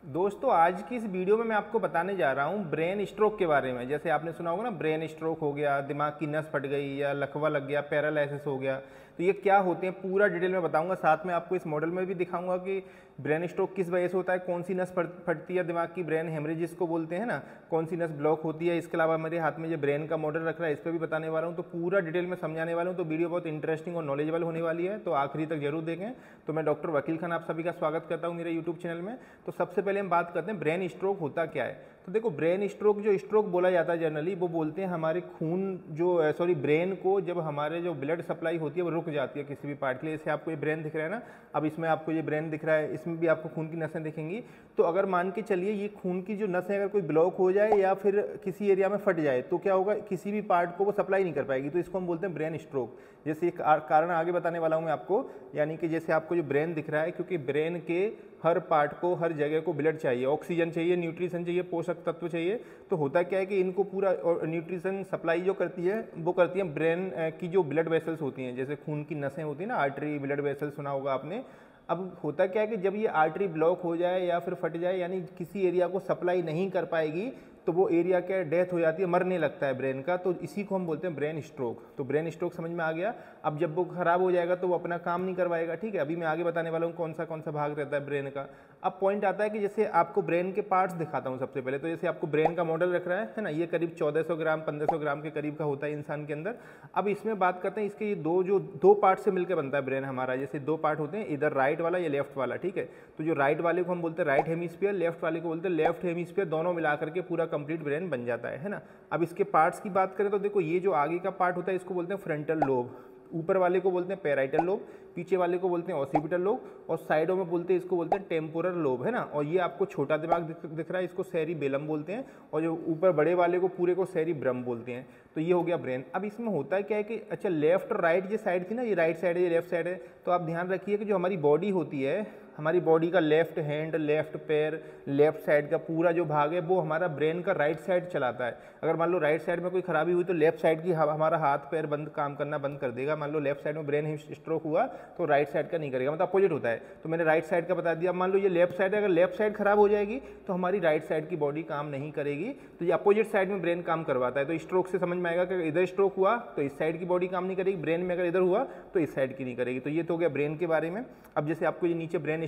दोस्तों आज की इस वीडियो में मैं आपको बताने जा रहा हूँ ब्रेन स्ट्रोक के बारे में। जैसे आपने सुना होगा ना, ब्रेन स्ट्रोक हो गया, दिमाग की नस फट गई या लकवा लग गया, पैरालिसिस हो गया। तो ये क्या होते हैं पूरा डिटेल में बताऊंगा। साथ में आपको इस मॉडल में भी दिखाऊंगा कि ब्रेन स्ट्रोक किस वजह से होता है, कौन सी नस फटती है दिमाग की, ब्रेन हेमरेज जिसको बोलते हैं ना, कौन सी नस ब्लॉक होती है। इसके अलावा मेरे हाथ में जो ब्रेन का मॉडल रख रहा है इस पर भी बताने वाला हूँ। तो पूरा डिटेल में समझाने वाला हूँ। तो वीडियो बहुत इंटरेस्टिंग और नॉलेजेबल होने वाली है, तो आखिरी तक जरूर देखें। तो मैं डॉक्टर वकील खान आप सभी का स्वागत करता हूँ मेरे यूट्यूब चैनल में। तो सबसे पहले हम बात करते हैं ब्रेन स्ट्रोक होता क्या है। तो देखो, ब्रेन स्ट्रोक जो स्ट्रोक बोला जाता है जनरली, वो बोलते हैं हमारे खून जो ब्रेन को जब हमारे जो ब्लड सप्लाई होती है वो रुक जाती है किसी भी पार्ट के लिए। जैसे आपको ये ब्रेन दिख रहा है ना, अब इसमें आपको ये ब्रेन दिख रहा है, इसमें भी आपको खून की नसें दिखेंगी। तो अगर मान के चलिए ये खून की जो नसें अगर कोई ब्लॉक हो जाए या फिर किसी एरिया में फट जाए तो क्या होगा, किसी भी पार्ट को वो सप्लाई नहीं कर पाएगी। तो इसको हम बोलते हैं ब्रेन स्ट्रोक। जैसे एक कारण आगे बताने वाला हूँ मैं आपको। यानी कि जैसे आपको जो ब्रेन दिख रहा है, क्योंकि ब्रेन के हर पार्ट को, हर जगह को ब्लड चाहिए, ऑक्सीजन चाहिए, न्यूट्रिशन चाहिए, पोषक तत्व चाहिए। तो होता क्या है कि इनको पूरा न्यूट्रिशन सप्लाई जो करती है वो करती है ब्रेन की जो ब्लड वेसल्स होती हैं। जैसे खून की नसें होती हैं ना, आर्टरी, ब्लड वेसल्स सुना होगा आपने। अब होता क्या है कि जब ये आर्टरी ब्लॉक हो जाए या फिर फट जाए, यानी किसी एरिया को सप्लाई नहीं कर पाएगी, तो वो एरिया क्या डेथ हो जाती है, मरने लगता है ब्रेन का। तो इसी को हम बोलते हैं ब्रेन स्ट्रोक। तो ब्रेन स्ट्रोक समझ में आ गया। अब जब वो खराब हो जाएगा तो वो अपना काम नहीं करवाएगा। ठीक है, अभी मैं आगे बताने वाला हूँ कौन सा भाग रहता है ब्रेन का। अब पॉइंट आता है कि जैसे आपको ब्रेन के पार्ट्स दिखाता हूँ सबसे पहले। तो जैसे आपको ब्रेन का मॉडल रख रहा है ना, ये करीब 1400 ग्राम 1500 ग्राम के करीब का होता है इंसान के अंदर। अब इसमें बात करते हैं, इसके ये दो पार्ट से मिलकर बनता है ब्रेन हमारा। जैसे दो पार्ट होते हैं, इधर राइट वाला या लेफ्ट वाला। ठीक है, तो जो राइट वाले को हम बोलते हैं राइट हेमिस्फीयर, लेफ्ट वाले को बोलते हैं लेफ्ट हेमिस्फीयर। दोनों मिलाकर के पूरा कंप्लीट ब्रेन बन जाता है ना। अब इसके पार्ट्स की बात करें तो देखो, ये जो आगे का पार्ट होता है इसको बोलते हैं फ्रंटल लोब, ऊपर वाले को बोलते हैं पैराइटल लोब, पीछे वाले को बोलते हैं ऑसिपिटल लोब, और साइडों में बोलते हैं इसको बोलते हैं टेम्पोरल लोब, है ना। और ये आपको छोटा दिमाग दिख रहा है, इसको सेरिबेलम बोलते हैं, और जो ऊपर बड़े वाले को पूरे को सेरिब्रम बोलते हैं। तो ये हो गया ब्रेन। अब इसमें होता क्या है कि अच्छा, लेफ्ट और राइट ये साइड थी ना, ये राइट साइड है, ये लेफ्ट साइड है। तो आप ध्यान रखिए कि जो हमारी बॉडी होती है, हमारी बॉडी का लेफ्ट हैंड, लेफ्ट पैर, लेफ्ट साइड का पूरा जो भाग है वो हमारा ब्रेन का राइट साइड चलाता है। अगर मान लो राइट साइड में कोई खराबी हुई तो लेफ्ट साइड की हमारा हाथ पैर काम करना बंद कर देगा। मान लो लेफ्ट साइड में ब्रेन स्ट्रोक हुआ तो राइट साइड का नहीं करेगा, मतलब अपोजिट होता है। तो मैंने राइट साइड का बता दिया। मान लो ये लेफ्ट साइड है, अगर लेफ्ट साइड खराब हो जाएगी तो हमारी राइट साइड की बॉडी काम नहीं करेगी। तो ये अपोजिट साइड में ब्रेन काम करवाता है। तो स्ट्रोक से समझ में आएगा कि इधर स्ट्रोक हुआ तो इस साइड की बॉडी काम नहीं करेगी, ब्रेन में अगर इधर हुआ तो इस साइड की नहीं करेगी। तो ये तो हो गया ब्रेन के बारे में। अब जैसे आपको ये नीचे ब्रेन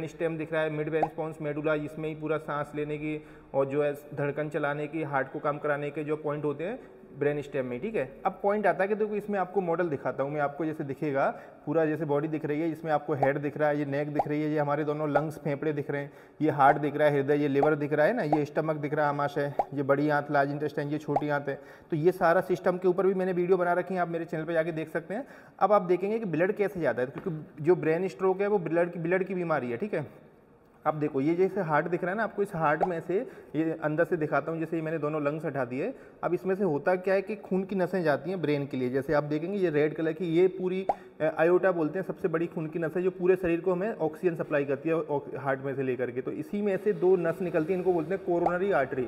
स्टेम दिख रहा है, मिड ब्रेन स्पॉन्स मेडुला, इसमें ही पूरा सांस लेने की और जो है धड़कन चलाने की, हार्ट को काम कराने के जो पॉइंट होते हैं ब्रेन स्टेम में। ठीक है, अब पॉइंट आता है कि देखो इसमें आपको मॉडल दिखाता हूँ मैं आपको। जैसे दिखेगा पूरा, जैसे बॉडी दिख रही है, इसमें आपको हेड दिख रहा है, ये नेक दिख रही है, ये हमारे दोनों लंग्स फेफड़े दिख रहे हैं, ये हार्ट दिख रहा है, हृदय, ये लिवर दिख रहा है ना, ये स्टमक दिख रहा है, आमाशय, ये बड़ी आंत लार्ज इंटेस्टाइन, ये छोटी आंत है। तो ये सारा सिस्टम के ऊपर भी मैंने वीडियो बना रखी है, आप मेरे चैनल पर जाके देख सकते हैं। अब आप देखेंगे कि ब्लड कैसे जाता है, क्योंकि जो ब्रेन स्ट्रोक है वो ब्लड की बीमारी है। ठीक है, अब देखो ये जैसे हार्ट दिख रहा है ना, आपको इस हार्ट में से ये अंदर से दिखाता हूँ। जैसे ये मैंने दोनों लंग्स हटा दिए। अब इसमें से होता क्या है कि खून की नसें जाती हैं ब्रेन के लिए। जैसे आप देखेंगे ये रेड कलर की, ये पूरी आयोटा बोलते हैं, सबसे बड़ी खून की नस है जो पूरे शरीर को हमें ऑक्सीजन सप्लाई करती है हार्ट में से लेकर के। तो इसी में से दो नस निकलती है, इनको बोलते हैं coronary artery,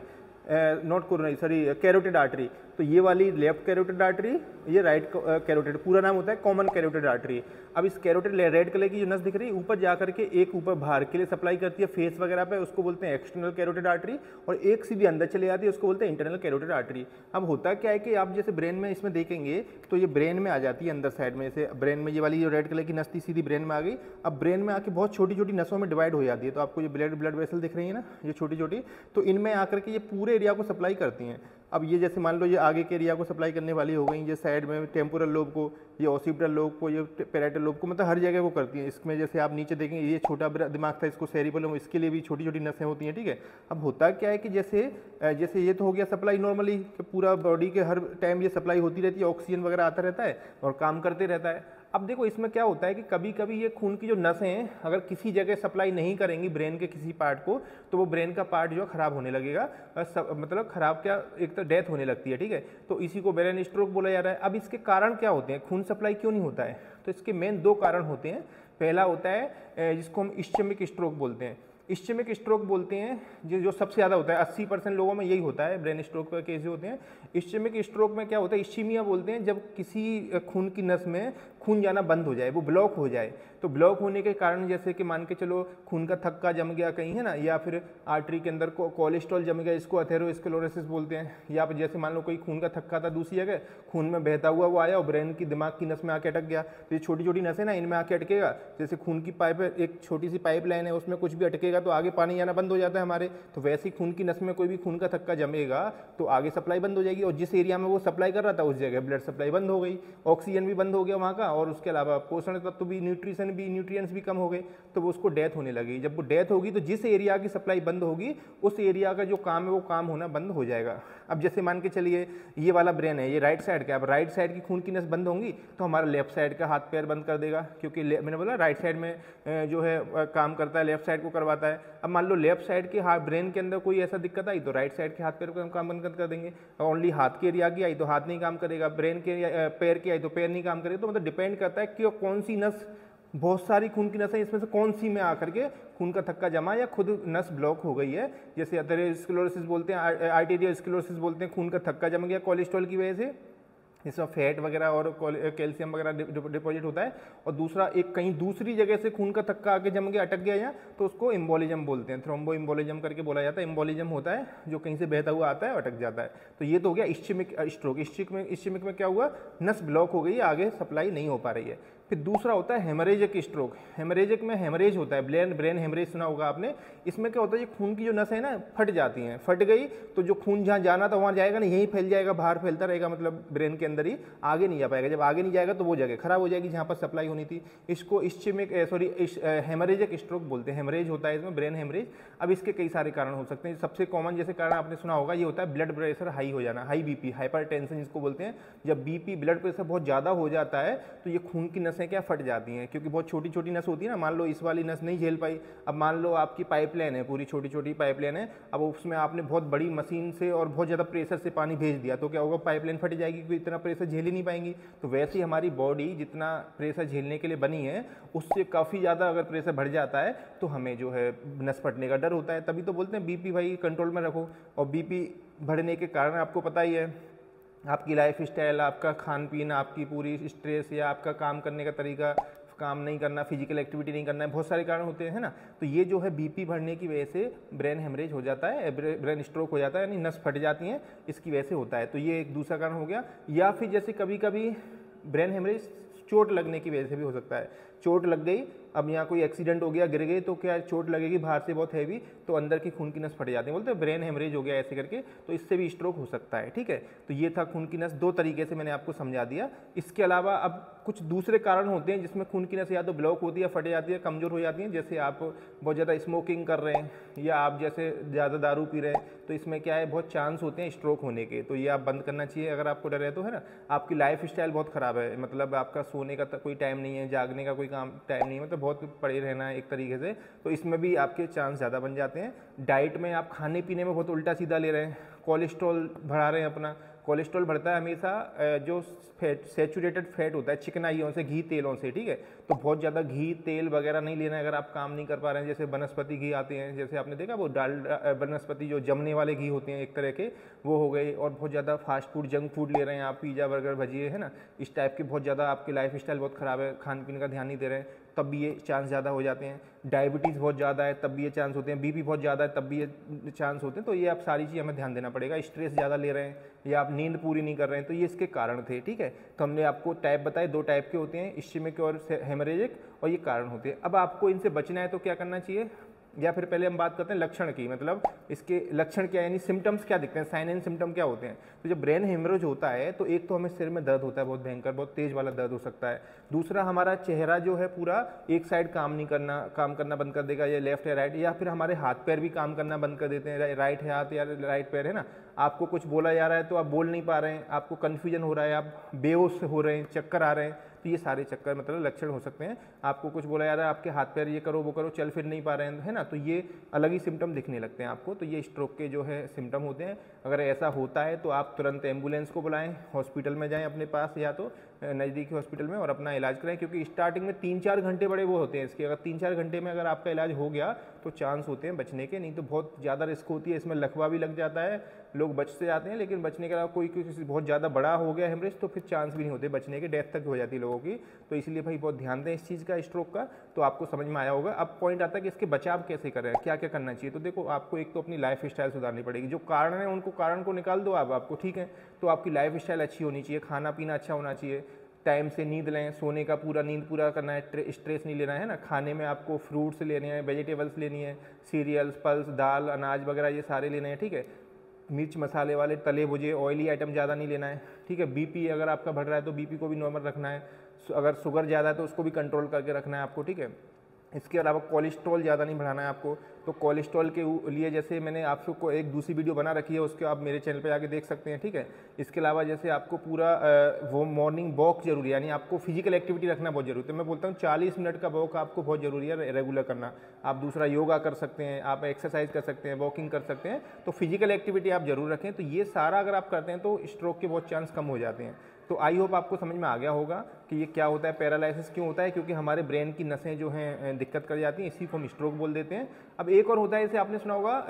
not coronary, sorry, carotid artery. तो ये वाली लेफ्ट कैरोटिड आर्टरी, ये राइट कैरोटिड, पूरा नाम होता है कॉमन कैरोटिड आर्टरी। अब इस कैरोटिड रेड कलर की जो नस दिख रही है ऊपर जाकर के एक ऊपर बाहर के लिए सप्लाई करती है फेस वगैरह पे, उसको बोलते हैं एक्सटर्नल कैरोटिड आर्टरी, और एक सीधी अंदर चले जाती है, उसको बोलते हैं इंटरनल कैरोटिड आर्टरी। अब होता क्या है कि आप जैसे ब्रेन में इसमें देखेंगे तो ये ब्रेन में आ जाती है अंदर साइड में, जैसे ब्रेन में ये वाली जो रेड कलर की नस थी सीधी ब्रेन में आ गई। अब ब्रेन में आके बहुत छोटी छोटी नसों में डिवाइड हो जाती है। तो आपको ये ब्लड वेसल दिख रही है ना, ये छोटी छोटी, तो इनमें आकर के ये पूरे एरिया को सप्लाई करती हैं। अब ये जैसे मान लो ये आगे के एरिया को सप्लाई करने वाली हो गई, ये साइड में टेम्पोरल लोब को, ये ऑसिपिटल लोब को, ये पैराइटल लोब को, मतलब हर जगह को करती हैं। इसमें जैसे आप नीचे देखेंगे ये छोटा दिमाग था, इसको सेरिबेलम, इसके लिए भी छोटी छोटी नसें होती हैं। ठीक है, अब होता क्या है कि जैसे ये तो हो गया सप्लाई नॉर्मली कि पूरा बॉडी के हर टाइम ये सप्लाई होती रहती है, ऑक्सीजन वगैरह आता रहता है और काम करते रहता है। अब देखो इसमें क्या होता है कि कभी कभी ये खून की जो नसें हैं अगर किसी जगह सप्लाई नहीं करेंगी ब्रेन के किसी पार्ट को, तो वो ब्रेन का पार्ट जो है खराब होने लगेगा, मतलब खराब क्या, एक तो डेथ होने लगती है। ठीक है, तो इसी को ब्रेन स्ट्रोक बोला जा रहा है। अब इसके कारण क्या होते हैं, खून सप्लाई क्यों नहीं होता है, तो इसके मेन दो कारण होते हैं। पहला होता है जिसको हम इस्चेमिक स्ट्रोक बोलते हैं। इस्चेमिक स्ट्रोक बोलते हैं जो सबसे ज़्यादा होता है, 80% लोगों में यही होता है, ब्रेन स्ट्रोक का केस होते हैं। इस्चेमिक स्ट्रोक में क्या होता है, इस्चीमिया बोलते हैं, जब किसी खून की नस में खून जाना बंद हो जाए, वो ब्लॉक हो जाए। तो ब्लॉक होने के कारण जैसे कि मान के चलो खून का थक्का जम गया कहीं, है ना, या फिर आर्टरी के अंदर कोलेस्ट्रॉल जम गया, इसको एथेरोस्क्लेरोसिस बोलते हैं। या फिर जैसे मान लो कोई खून का थक्का था दूसरी जगह, खून में बहता हुआ वो आया और ब्रेन की दिमाग की नस में आके अटक गया। तो ये छोटी छोटी नसें ना, इनमें आके अटकेगा। जैसे खून की पाइप है, एक छोटी सी पाइप लाइन है, उसमें कुछ भी अटकेगा तो आगे पानी जाना बंद हो जाता है हमारे। तो वैसे ही खून की नस में कोई भी खून का थक्का जमेगा तो आगे सप्लाई बंद हो जाएगी, और जिस एरिया में वो सप्लाई कर रहा था उस जगह ब्लड सप्लाई बंद हो गई, ऑक्सीजन भी बंद हो गया वहाँ का, और उसके अलावा पोषण तत्व भी, न्यूट्रिएंट्स भी कम हो गए, तो वो उसको डेथ होने लगी। जब वो डेथ होगी तो जिस एरिया की सप्लाई बंद होगी उस एरिया का जो काम है वो काम होना बंद हो जाएगा। अब जैसे मान के चलिए ये वाला ब्रेन है, ये राइट साइड का, अब राइट साइड की खून की नस बंद होंगी तो हमारा लेफ्ट साइड का हाथ पैर बंद कर देगा, क्योंकि मैंने बोला राइट साइड में जो है काम करता है, लेफ्ट साइड को करवाता है। अब मान लो लेफ्ट साइड के हाथ ब्रेन के अंदर कोई ऐसा दिक्कत आई तो राइट साइड के हाथ पैर को काम बंद कर देंगे। ओनली हाथ के एरिया की आई तो हाथ नहीं काम करेगा, ब्रेन के पैर की आई तो पैर नहीं काम करेगा। तो मतलब डिपेंड करता है कि कौन सी नस, बहुत सारी खून की नसें, इसमें से कौन सी में आकर के खून का थक्का जमा या खुद नस ब्लॉक हो गई है। जैसे एथेरोस्क्लेरोसिस बोलते हैं, आर्टेरियोस्क्लेरोसिस बोलते हैं, खून का थक्का जम गया कोलेस्ट्रॉल की वजह से, इसमें फैट वगैरह और कैल्शियम वगैरह डिपॉजिट होता है। और दूसरा एक कहीं दूसरी जगह से खून का थक्का आके जम गया, अटक गया यहाँ, तो उसको एम्बोलिज्म बोलते हैं, थ्रोम्बो एम्बोलिज्म करके बोला जाता है। एम्बोलिज्म होता है जो कहीं से बहता हुआ आता है, अटक जाता है। तो ये तो हो गया इश्चेमिक स्ट्रोक। इश्चेमिक में क्या हुआ, नस ब्लॉक हो गई, आगे सप्लाई नहीं हो पा रही है। फिर दूसरा होता है हेमरेजिक स्ट्रोक। हेमरेजिक में हेमरेज होता है, ब्रेन हेमरेज सुना होगा आपने। इसमें क्या होता है, ये खून की जो नस है ना फट जाती हैं, फट गई तो जो खून जहाँ जाना था वहाँ जाएगा नहीं, यहीं फैल जाएगा, बाहर फैलता रहेगा, मतलब ब्रेन के अंदर ही, आगे नहीं जा पाएगा। जब आगे नहीं जाएगा तो वो जगह खराब हो जाएगी जहाँ पर सप्लाई होनी थी। इसको हेमरेजिक स्ट्रोक बोलते हैं, हेमरेज होता है इसमें, ब्रेन हेमरेज। अब इसके कई सारे कारण हो सकते हैं। सबसे कॉमन जैसे कारण आपने सुना होगा ये होता है ब्लड प्रेशर हाई हो जाना, हाई बीपी, हाइपरटेंशन जिसको बोलते हैं। जब बीपी, ब्लड प्रेशर बहुत ज़्यादा हो जाता है तो ये खून की नसें क्या फट जाती हैं, क्योंकि बहुत छोटी छोटी नस होती है ना। मान लो इस वाली नस नहीं झेल पाई, अब मान लो आपकी पाइपलाइन है, पूरी छोटी छोटी पाइपलाइन है, अब उसमें आपने बहुत बड़ी मशीन से और बहुत ज़्यादा प्रेशर से पानी भेज दिया तो क्या होगा, पाइपलाइन फट जाएगी, क्योंकि इतना प्रेशर झेल ही नहीं पाएंगी। तो वैसे ही हमारी बॉडी जितना प्रेशर झेलने के लिए बनी है उससे काफ़ी ज़्यादा अगर प्रेशर बढ़ जाता है तो हमें जो है नस फटने का डर होता है। तभी तो बोलते हैं बीपी भाई कंट्रोल में रखो। और बीपी बढ़ने के कारण आपको पता ही है, आपकी लाइफ स्टाइल, आपका खान पीन, आपकी पूरी स्ट्रेस या आपका काम करने का तरीका, काम नहीं करना, फिजिकल एक्टिविटी नहीं करना है, बहुत सारे कारण होते हैं ना। तो ये जो है बीपी बढ़ने की वजह से ब्रेन हेमरेज हो जाता है, ब्रेन स्ट्रोक हो जाता है, यानी नस फट जाती हैं, इसकी वजह से होता है। तो ये एक दूसरा कारण हो गया। या फिर जैसे कभी कभी ब्रेन हेमरेज चोट लगने की वजह से भी हो सकता है। चोट लग गई, अब यहाँ कोई एक्सीडेंट हो गया, गिर गई, तो क्या चोट लगेगी बाहर से बहुत हैवी, तो अंदर की खून की नस फट जाती है, बोलते हैं ब्रेन हेमरेज हो गया ऐसे करके, तो इससे भी स्ट्रोक हो सकता है। ठीक है, तो ये था खून की नस, दो तरीके से मैंने आपको समझा दिया। इसके अलावा अब कुछ दूसरे कारण होते हैं जिसमें खून की नस या तो ब्लॉक होती है, फट जाती है, कमज़ोर हो जाती है। जैसे आप बहुत ज़्यादा स्मोकिंग कर रहे हैं या आप जैसे ज़्यादा दारू पी रहे हैं, तो इसमें क्या है, बहुत चांस होते हैं स्ट्रोक होने के। तो ये आप बंद करना चाहिए अगर आपको डर है तो, है ना। आपकी लाइफ स्टाइल बहुत ख़राब है, मतलब आपका सोने का कोई टाइम नहीं है, जागने का कोई काम टाइम नहीं है, मतलब बहुत पड़े रहना है एक तरीके से, तो इसमें भी आपके चांस ज़्यादा बन जाते हैं। डाइट में आप खाने पीने में बहुत उल्टा सीधा ले रहे हैं, कोलेस्ट्रॉल बढ़ा रहे हैं अपना। कोलेस्ट्रॉल बढ़ता है हमेशा जो फैट, सेचुरेटेड फैट होता है चिकनाइयों से, घी तेलों से, ठीक है। तो बहुत ज़्यादा घी तेल वगैरह नहीं लेना है अगर आप काम नहीं कर पा रहे हैं। जैसे वनस्पति घी आते हैं, जैसे आपने देखा वो वनस्पति जो जमने वाले घी होते हैं एक तरह के, वो हो गए। और बहुत ज़्यादा फास्ट फूड, जंक फूड ले रहे हैं आप, पिज़्ज़ा बर्गर भजिए, है ना, इस टाइप के बहुत ज़्यादा आपकी लाइफ स्टाइल बहुत ख़राब है, खान पीने का ध्यान नहीं दे रहे हैं, तब भी ये चांस ज़्यादा हो जाते हैं। डायबिटीज़ बहुत ज़्यादा है तब भी ये चांस होते हैं, बीपी बहुत ज़्यादा है तब भी ये चांस होते हैं। तो ये आप सारी चीज़ हमें ध्यान देना पड़ेगा। स्ट्रेस ज़्यादा ले रहे हैं या आप नींद पूरी नहीं कर रहे हैं, तो ये इसके कारण थे। ठीक है, तो हमने आपको टाइप बताए, दो टाइप के होते हैं, इश्चेमिक और हेमरेजिक, और ये कारण होते हैं। अब आपको इनसे बचना है तो क्या करना चाहिए, या फिर पहले हम बात करते हैं लक्षण की, मतलब इसके लक्षण क्या है, यानी सिम्टम्स क्या दिखते हैं, साइन एंड सिम्टम क्या होते हैं। तो जब ब्रेन हेमरेज होता है तो एक तो हमें सिर में दर्द होता है, बहुत भयंकर, बहुत तेज वाला दर्द हो सकता है। दूसरा, हमारा चेहरा जो है पूरा एक साइड काम करना बंद कर देगा, या लेफ्ट या राइट, या फिर हमारे हाथ पैर भी काम करना बंद कर देते हैं, राइट हाथ या राइट पैर, है ना। आपको कुछ बोला जा रहा है तो आप बोल नहीं पा रहे हैं, आपको कन्फ्यूजन हो रहा है, आप बेहोश हो रहे हैं, चक्कर आ रहे हैं, तो ये सारे चक्कर मतलब लक्षण हो सकते हैं। आपको कुछ बोला जा रहा है, आपके हाथ पैर ये करो वो करो, चल फिर नहीं पा रहे हैं, है ना, तो ये अलग ही सिम्टम दिखने लगते हैं आपको। तो ये स्ट्रोक के जो है सिम्टम होते हैं। अगर ऐसा होता है तो आप तुरंत एम्बुलेंस को बुलाएं, हॉस्पिटल में जाएं अपने पास, या तो नज़दीकी हॉस्पिटल में और अपना इलाज कराएं, क्योंकि स्टार्टिंग में 3-4 घंटे बड़े वो होते हैं इसके। अगर 3-4 घंटे में अगर आपका इलाज हो गया तो चांस होते हैं बचने के, नहीं तो बहुत ज़्यादा रिस्क होती है। इसमें लकवा भी लग जाता है, लोग बचते जाते हैं, लेकिन बचने के अलावा कोई किसी बहुत ज़्यादा बड़ा हो गया हेमरेज तो फिर चांस भी नहीं होते बचने के, डेथ तक हो जाती है लोगों की। तो इसलिए भाई बहुत ध्यान दें इस चीज़ का, स्ट्रोक का। तो आपको समझ में आया होगा। अब पॉइंट आता है कि इसके बचाव कैसे करें, क्या क्या करना चाहिए। तो देखो, आपको एक तो अपनी लाइफ स्टाइल सुधारनी पड़ेगी। जो कारण है उनको कारण को निकाल दो आप, आपको ठीक है। तो आपकी लाइफ स्टाइल अच्छी होनी चाहिए, खाना पीना अच्छा होना चाहिए, टाइम से नींद लें, सोने का पूरा नींद पूरा करना है, स्ट्रेस नहीं लेना है ना। खाने में आपको फ्रूट्स लेने हैं, वेजिटेबल्स लेनी है, सीरियल्स, पल्स, दाल, अनाज वगैरह ये सारे लेने हैं, ठीक है। मिर्च मसाले वाले तले भुजे ऑयली आइटम ज़्यादा नहीं लेना है, ठीक है। बीपी अगर आपका बढ़ रहा है तो बीपी को भी नॉर्मल रखना है। अगर शुगर ज़्यादा है तो उसको भी कंट्रोल करके रखना है आपको, ठीक है। इसके अलावा कोलेस्ट्रॉल ज़्यादा नहीं बढ़ाना है आपको। तो कोलेस्ट्रॉल के लिए जैसे मैंने आपको एक दूसरी वीडियो बना रखी है, उसके आप मेरे चैनल पे जाके देख सकते हैं, ठीक है। इसके अलावा जैसे आपको पूरा वो मॉर्निंग वॉक जरूरी है, यानी आपको फिजिकल एक्टिविटी रखना बहुत जरूरी है। मैं बोलता हूँ 40 मिनट का वॉक आपको बहुत ज़रूरी है रेगुलर करना। आप दूसरा योगा कर सकते हैं, आप एक्सरसाइज कर सकते हैं, वॉकिंग कर सकते हैं। तो फिजिकल एक्टिविटी आप जरूर रखें। तो ये सारा अगर आप करते हैं तो स्ट्रोक के बहुत चांस कम हो जाते हैं। तो आई होप आपको समझ में आ गया होगा कि ये क्या होता है, पैरालिसिस क्यों होता है। क्योंकि हमारे ब्रेन की नसें जो हैं दिक्कत कर जाती हैं, इसी को हम स्ट्रोक बोल देते हैं। अब एक और होता है, इसे आपने सुना होगा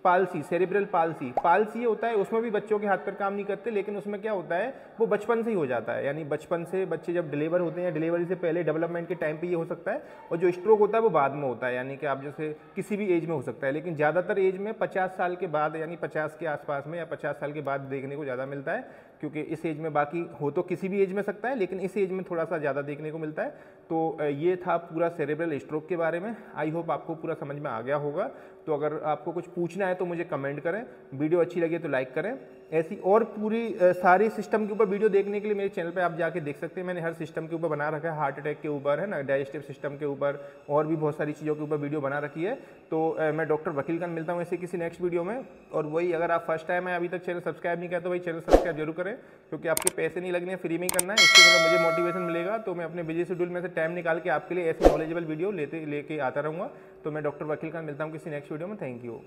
पालसी, सेरेब्रल पालसी। पालसी ये होता है, उसमें भी बच्चों के हाथ पर काम नहीं करते, लेकिन उसमें क्या होता है वो बचपन से ही हो जाता है। यानी बचपन से बच्चे जब डिलीवर होते हैं, डिलीवरी से पहले डेवलपमेंट के टाइम पे ये हो सकता है। और जो स्ट्रोक होता है वो बाद में होता है, यानी कि आप जैसे किसी भी एज में हो सकता है, लेकिन ज़्यादातर एज में 50 साल के बाद, यानी 50 के आसपास में या 50 साल के बाद देखने को ज़्यादा मिलता है। क्योंकि इस एज में, बाकी हो तो किसी भी एज में सकता है, लेकिन इस एज में थोड़ा सा ज़्यादा देखने को मिलता है। तो ये था पूरा सेरेब्रल स्ट्रोक के बारे में। आई होप आपको पूरा समझ में आ गया होगा। तो अगर आपको कुछ पूछना है तो मुझे कमेंट करें, वीडियो अच्छी लगे तो लाइक करें। ऐसी और पूरी सारी सिस्टम के ऊपर वीडियो देखने के लिए मेरे चैनल पे आप जाके देख सकते हैं। मैंने हर सिस्टम के ऊपर बना रखा है, हार्ट अटैक के ऊपर है ना, डाइजेस्टिव सिस्टम के ऊपर, और भी बहुत सारी चीज़ों के ऊपर वीडियो बना रखी है। तो मैं डॉक्टर वकील खान मिलता हूँ ऐसे किसी नेक्स्ट वीडियो में। और वही, अगर आप फर्स्ट टाइम है, अभी तक चैनल सब्सक्राइब नहीं किया तो भाई चैनल सब्सक्राइब जरूर करें, क्योंकि आपके पैसे नहीं लगने, फ्री में ही करना है। इससे मतलब मुझे मोटिवेशन मिलेगा, तो मैं अपने बिजी शेड्यूल में से टाइम निकाल के आपके लिए ऐसी नॉलेजेबल वीडियो लेके आता रहूँगा। तो मैं डॉक्टर वकील खान मिलता हूँ किसी नेक्स्ट वीडियो में। Thank you.